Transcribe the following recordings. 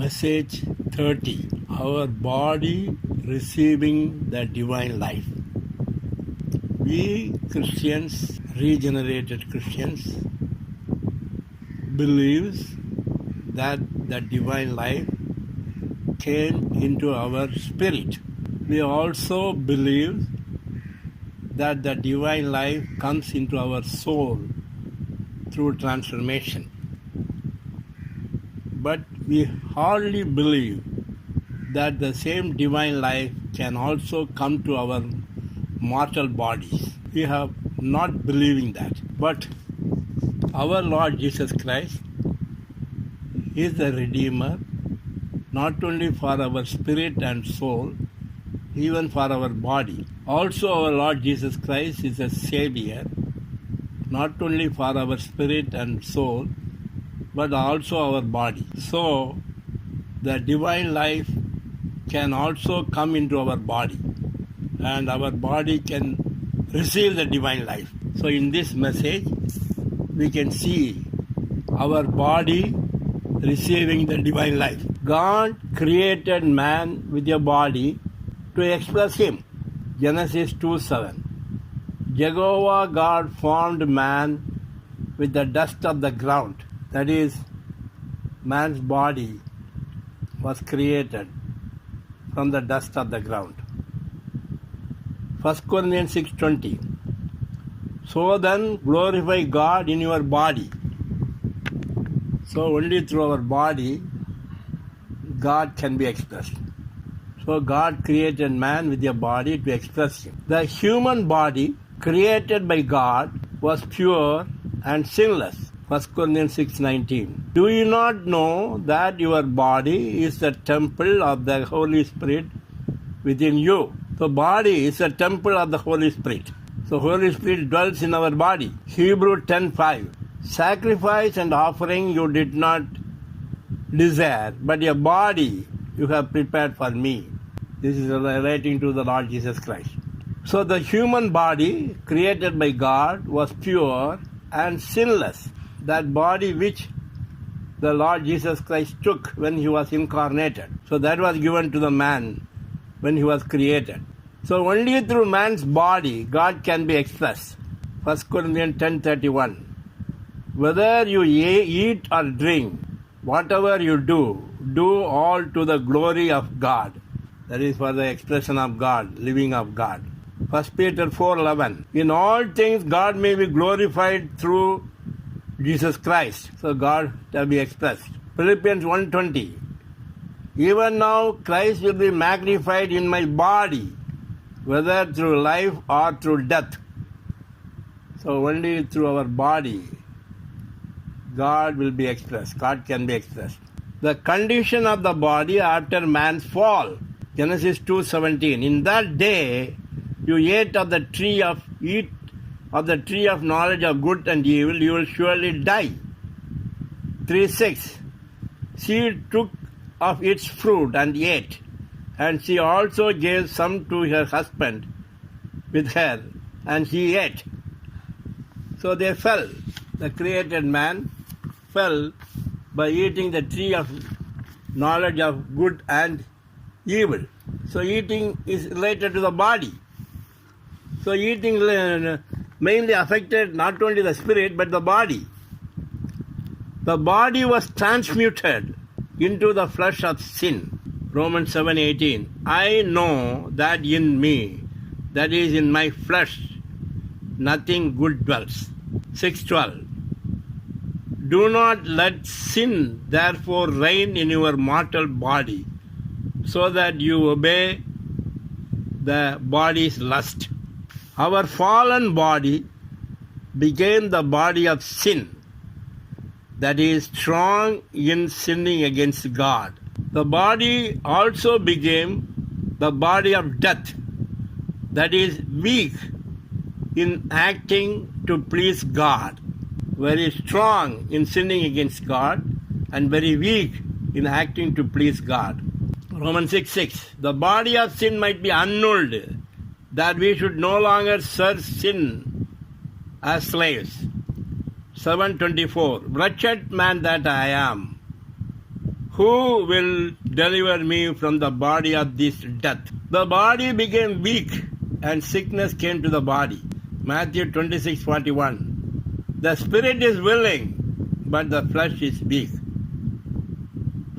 Message 30. Our body receiving the divine life. We Christians, regenerated Christians, believes that the divine life came into our spirit. We also believe that the divine life comes into our soul through transformation. But we hardly believe that the same divine life can also come to our mortal bodies. We have not believing that. But our Lord Jesus Christ is the Redeemer, not only for our spirit and soul, even for our body. Also our Lord Jesus Christ is a Savior, not only for our spirit and soul, but also our body. So, the divine life can also come into our body, and our body can receive the divine life. So, in this message, we can see our body receiving the divine life. God created man with a body to express Him. Genesis 2:7. Jehovah God formed man with the dust of the ground. That is, man's body was created from the dust of the ground. 1 Corinthians 6:20. So then glorify God in your body. So only through our body God can be expressed. So God created man with a body to express Him. The human body created by God was pure and sinless. 1 Corinthians 6:19. Do you not know that your body is the temple of the Holy Spirit within you? So body is a temple of the Holy Spirit. So Holy Spirit dwells in our body. Hebrew 10:5. Sacrifice and offering you did not desire, but your body you have prepared for me. This is relating to the Lord Jesus Christ. So the human body created by God was pure and sinless. That body which the Lord Jesus Christ took when He was incarnated. So that was given to the man when he was created. So only through man's body God can be expressed. 1 Corinthians 10:31. Whether you eat or drink, whatever you do, do all to the glory of God. That is for the expression of God, living of God. 1 Peter 4:11. In all things God may be glorified through Jesus Christ. So God shall be expressed. Philippians 1:20. Even now Christ will be magnified in my body, whether through life or through death. So only through our body God will be expressed. God can be expressed. The condition of the body after man's fall. Genesis 2:17. In that day you ate of the tree of knowledge of good and evil, you will surely die. 3:6. She took of its fruit and ate, and she also gave some to her husband with her, and he ate. So they fell. The created man fell by eating the tree of knowledge of good and evil. So eating is related to the body. So eating mainly affected not only the spirit but the body. The body was transmuted into the flesh of sin. Romans 7:18. I know that in me, that is in my flesh, nothing good dwells. 6:12. Do not let sin therefore reign in your mortal body, so that you obey the body's lust. Our fallen body became the body of sin, that is strong in sinning against God. The body also became the body of death, that is weak in acting to please God, very strong in sinning against God, and very weak in acting to please God. Romans 6:6. The body of sin might be annulled, that we should no longer serve sin as slaves. 7:24. Wretched man that I am, Who will deliver me from the body of this death? The body became weak and sickness came to the body. Matthew 26:41. The spirit is willing, but the flesh is weak.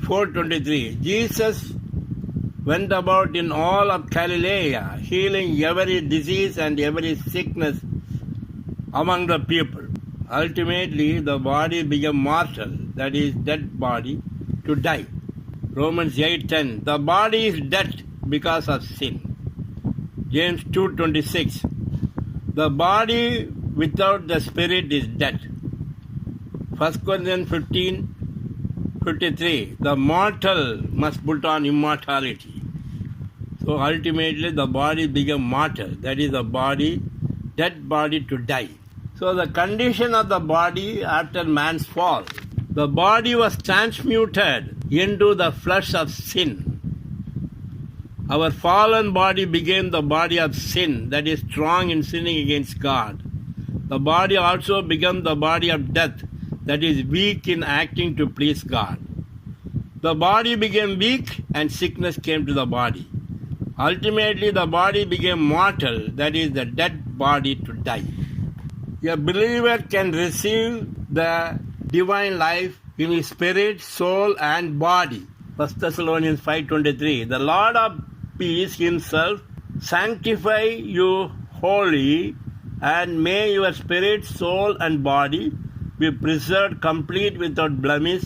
4:23. Jesus went about in all of Galilee, healing every disease and every sickness among the people. Ultimately, the body became mortal, that is, dead body, to die. Romans 8:10. The body is dead because of sin. James 2:26. The body without the spirit is dead. 1 Corinthians 15:53. The mortal must put on immortality. So ultimately the body became mortal, that is, the body, dead body to die. So the condition of the body after man's fall, the body was transmuted into the flesh of sin. Our fallen body became the body of sin, that is strong in sinning against God. The body also became the body of death, that is weak in acting to please God. The body became weak and sickness came to the body. Ultimately the body became mortal, that is the dead body to die. A believer can receive the divine life in his spirit, soul and body. 1 Thessalonians 5:23. The Lord of peace himself sanctify you wholly, and may your spirit, soul and body be preserved complete without blemish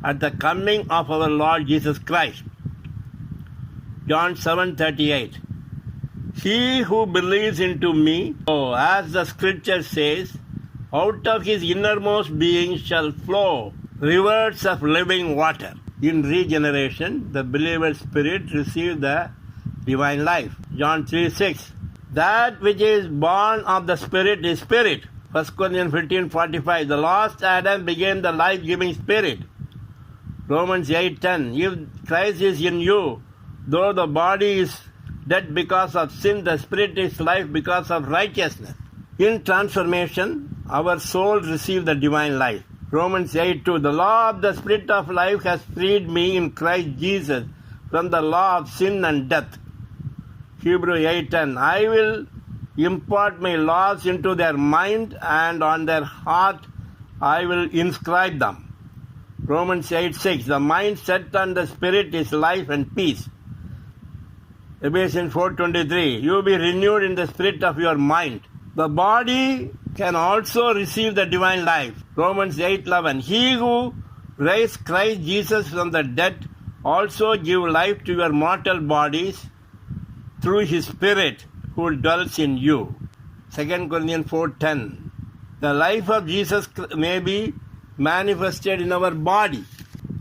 at the coming of our Lord Jesus Christ. John 7:38. He who believes into me, as the scripture says, out of his innermost being shall flow rivers of living water. In regeneration, the believer's spirit receives the divine life. John 3:6. That which is born of the spirit is spirit. 1 Corinthians 15:45. The last Adam became the life-giving spirit. Romans 8:10. If Christ is in you, though the body is dead because of sin, the spirit is life because of righteousness. In transformation, our soul receives the divine life. Romans 8:2. The law of the Spirit of life has freed me in Christ Jesus from the law of sin and death. Hebrews 8:10. I will impart my laws into their mind, and on their heart I will inscribe them. Romans 8:6. The mind set on the Spirit is life and peace. Ephesians 4:23. You be renewed in the spirit of your mind. The body can also receive the divine life. Romans 8:11. He who raised Christ Jesus from the dead also give life to your mortal bodies through his spirit who dwells in you. 2 Corinthians 4:10. The life of Jesus may be manifested in our body.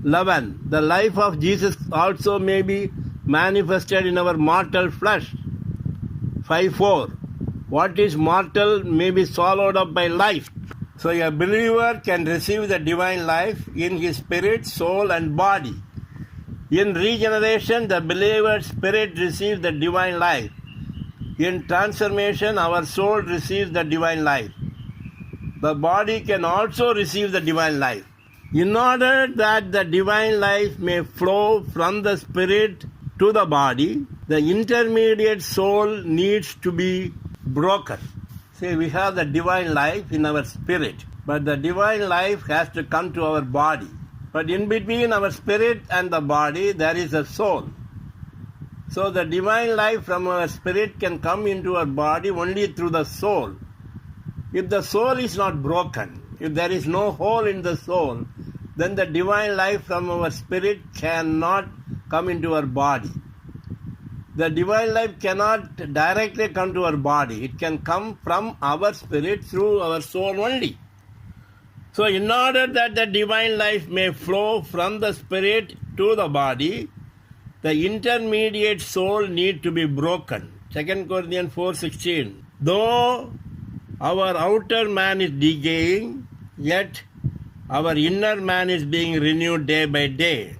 11. The life of Jesus also may be manifested in our mortal flesh. 5:4. What is mortal may be swallowed up by life. So a believer can receive the divine life in his spirit, soul and body. In regeneration, the believer's spirit receives the divine life. In transformation, our soul receives the divine life. The body can also receive the divine life. In order that the divine life may flow from the spirit to the body, the intermediate soul needs to be broken. See, we have the divine life in our spirit, but the divine life has to come to our body. But in between our spirit and the body, there is a soul. So the divine life from our spirit can come into our body only through the soul. If the soul is not broken, if there is no hole in the soul, then the divine life from our spirit cannot come into our body. The divine life cannot directly come to our body. It can come from our spirit through our soul only. So in order that the divine life may flow from the spirit to the body, the intermediate soul need to be broken. 2 Corinthians 4:16. Though our outer man is decaying, yet our inner man is being renewed day by day.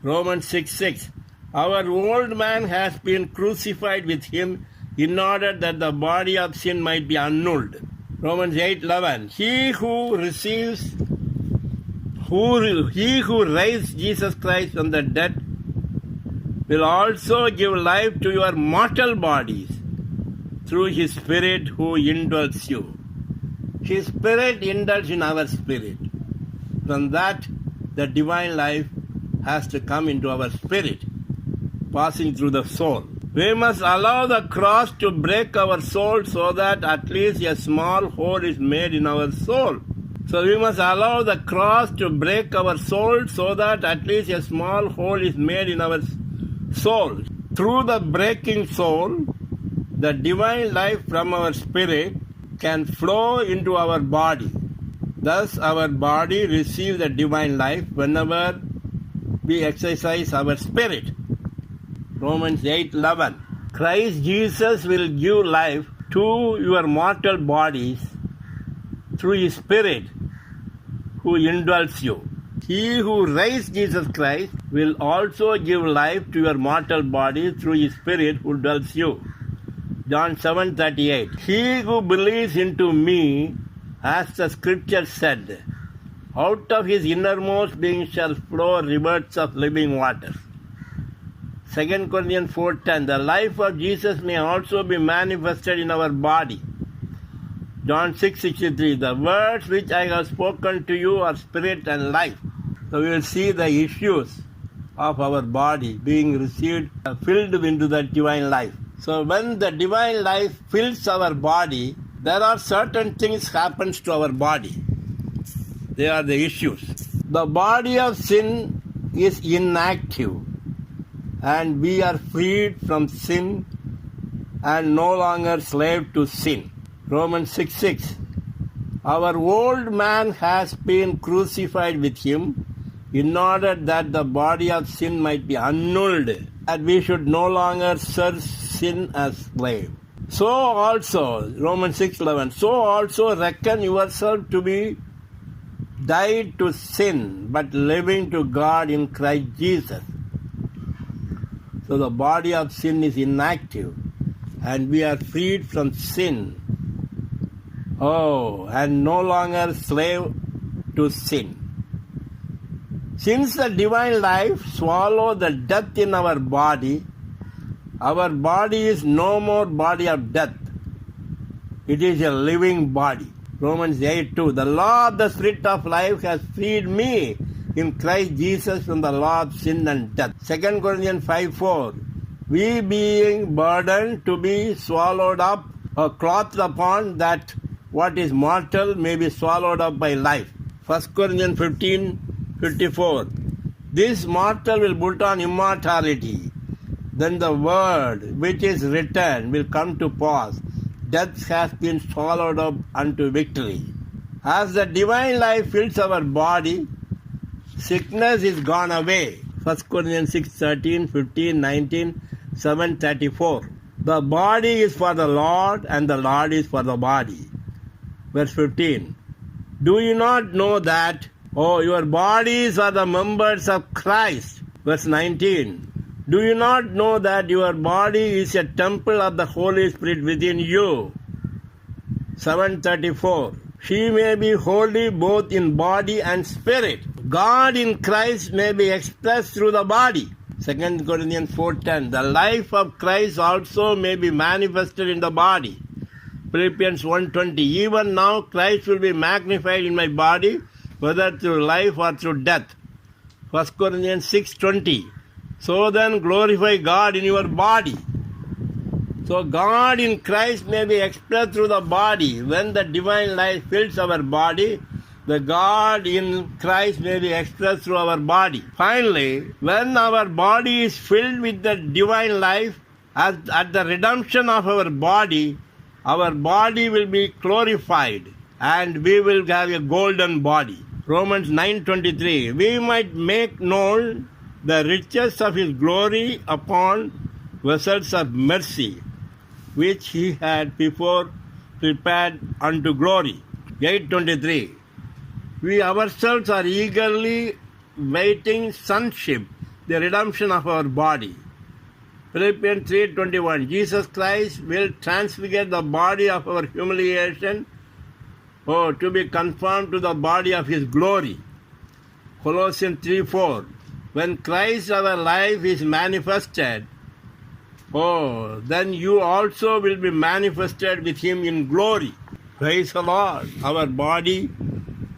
Romans 6:6. Our old man has been crucified with him in order that the body of sin might be annulled. Romans 8:11. He who receives He who raised Jesus Christ from the dead will also give life to your mortal bodies through His Spirit who indwells you. His Spirit indwells in our spirit. From that, the divine life has to come into our spirit, passing through the soul. We must allow the cross to break our soul so that at least a small hole is made in our soul. So we must allow the cross to break our soul so that at least a small hole is made in our soul. Through the breaking soul, the divine life from our spirit can flow into our body. Thus our body receives the divine life whenever we exercise our spirit. Romans 8:11. Christ Jesus will give life to your mortal bodies through His Spirit who indwells you. He who raised Jesus Christ will also give life to your mortal body through His Spirit who dwells you. John 7:38. He who believes into me, as the scripture said, out of his innermost being shall flow rivers of living water. 2 Corinthians 4:10. The life of Jesus may also be manifested in our body. John 6:63. The words which I have spoken to you are spirit and life. So we will see the issues of our body being received, filled into the divine life. So when the divine life fills our body, there are certain things happens to our body. They are the issues. The body of sin is inactive, and we are freed from sin and no longer slave to sin. Romans 6:6. Our old man has been crucified with Him in order that the body of sin might be annulled, that we should no longer serve sin as slave. So also, Romans 6:11, so also reckon yourself to be died to sin, but living to God in Christ Jesus. So the body of sin is inactive, and we are freed from sin. And no longer slave to sin. Since the divine life swallowed the death in our body is no more body of death. It is a living body. Romans 8:2. The law of the Spirit of life has freed me in Christ Jesus from the law of sin and death. 2 Corinthians 5:4. We being burdened to be swallowed up or clothed upon, that what is mortal may be swallowed up by life. 1 Corinthians 15:54. This mortal will put on immortality. Then the word which is written will come to pass. Death has been swallowed up unto victory. As the divine life fills our body, sickness is gone away. 1 Corinthians 6:13, 15, 19, 7:34. The body is for the Lord, and the Lord is for the body. Verse 15. Do you not know that, your bodies are the members of Christ? Verse 19. Do you not know that your body is a temple of the Holy Spirit within you? 7:34. She may be holy both in body and spirit. God in Christ may be expressed through the body. 2 Corinthians 4:10. The life of Christ also may be manifested in the body. Philippians 1:20. Even now Christ will be magnified in my body, whether through life or through death. 1 Corinthians 6:20. So then glorify God in your body. So God in Christ may be expressed through the body. When the divine life fills our body, the God in Christ may be expressed through our body. Finally, when our body is filled with the divine life, at the redemption of our body will be glorified, and we will have a golden body. Romans 9:23. We might make known the riches of His glory upon vessels of mercy, which He had before prepared unto glory. 8:23. We ourselves are eagerly waiting sonship, the redemption of our body. Philippians 3:21. Jesus Christ will transfigure the body of our humiliation, to be conformed to the body of His glory. Colossians 3:4. When Christ our life is manifested, then you also will be manifested with him in glory. Praise the Lord. Our body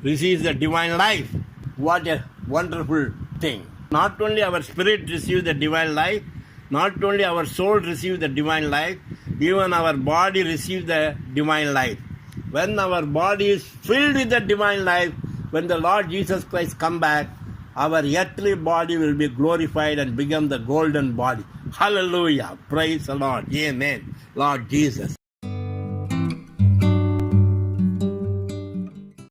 receives the divine life. What a wonderful thing. Not only our spirit receives the divine life, not only our soul receives the divine life, even our body receives the divine life. When our body is filled with the divine life, when the Lord Jesus Christ come back, our earthly body will be glorified and become the golden body. Hallelujah. Praise the Lord. Amen. Lord Jesus.